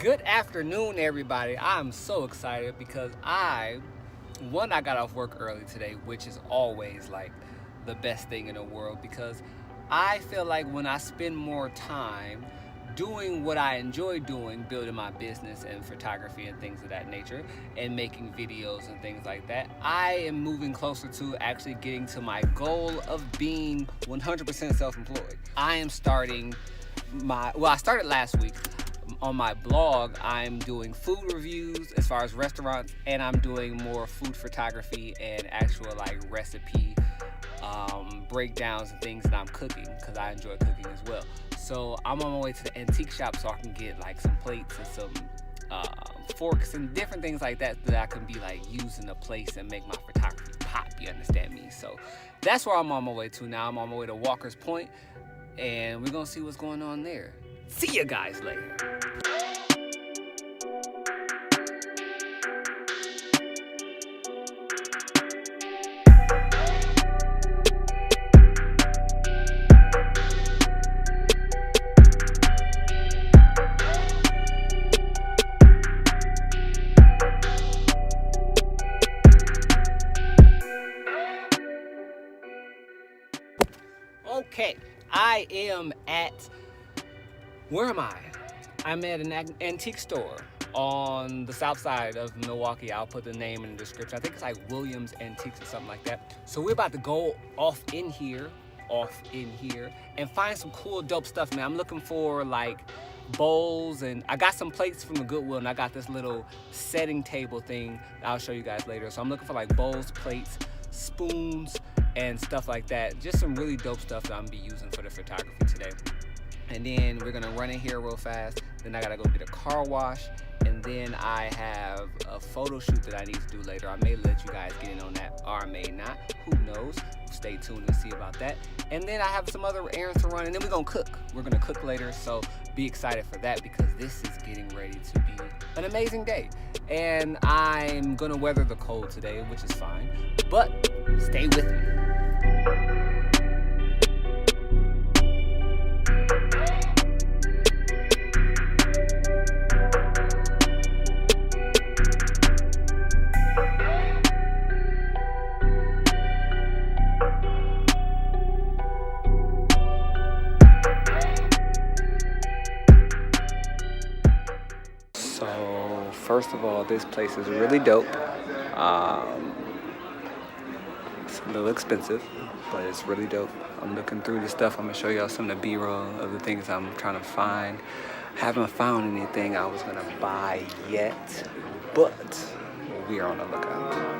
Good afternoon, everybody. I'm so excited because I got off work early today, which is always like the best thing in the world because I feel like when I spend more time doing what I enjoy doing, building my business and photography and things of that nature, and making videos and things like that, I am moving closer to actually getting to my goal of being 100% self-employed. I started last week. On my blog, I'm doing food reviews as far as restaurants, and I'm doing more food photography and actual like recipe breakdowns and things that I'm cooking because I enjoy cooking as well. So I'm on my way to the antique shop so I can get like some plates and some forks and different things like that I can be like used in a place and make my photography pop, you understand me? So that's where I'm on my way to now. I'm on my way to Walker's Point, and we're gonna see what's going on there. See you guys later. Okay, I am at, where am I? I'm at an antique store on the south side of Milwaukee. I'll put the name in the description. I think it's like Williams Antiques or something like that. So we're about to go off in here, and find some cool, dope stuff, man. I'm looking for like bowls, and I got some plates from the Goodwill, and I got this little setting table thing that I'll show you guys later. So I'm looking for like bowls, plates, spoons, and stuff like that. Just some really dope stuff that I'm gonna be using for the photography today. And then we're gonna run in here real fast. Then I gotta go get a car wash. And then I have a photo shoot that I need to do later. I may let you guys get in on that, or I may not. Who knows? Stay tuned and see about that. And then I have some other errands to run, and then we're gonna cook. We're gonna cook later, so be excited for that because this is getting ready to be an amazing day. And I'm gonna weather the cold today, which is fine. But stay with me. So first of all, this place is really dope. It's a little expensive, but it's really dope. I'm looking through the stuff. I'm gonna show y'all some of the B-roll of the things I'm trying to find. Haven't found anything I was gonna buy yet, but we are on the lookout.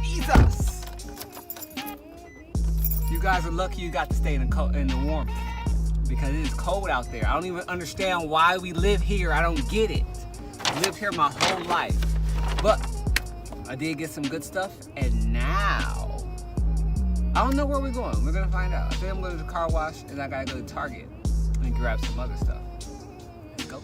Jesus! You guys are lucky you got to stay in the warmth because it is cold out there. I don't even understand why we live here. I don't get it. I lived here my whole life. But I did get some good stuff, and now I don't know where we're going. We're gonna find out. I think I'm going to the car wash, and I gotta go to Target and grab some other stuff. Let's go.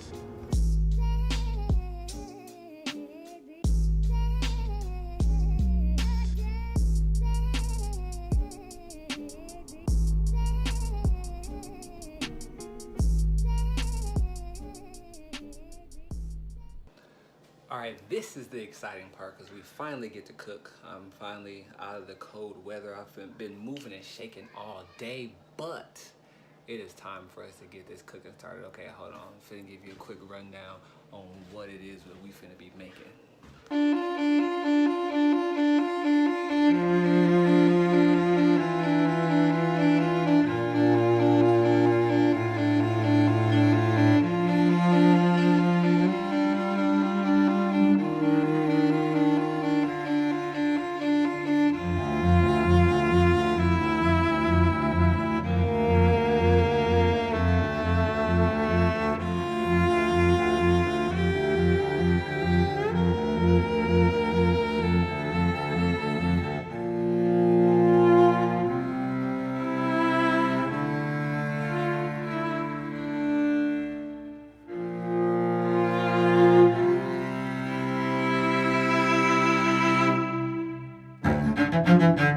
All right, this is the exciting part because we finally get to cook. I'm finally out of the cold weather. I've been moving and shaking all day, but it is time for us to get this cooking started. Okay, hold on. I'm finna give you a quick rundown on what it is that we finna be making. Bye.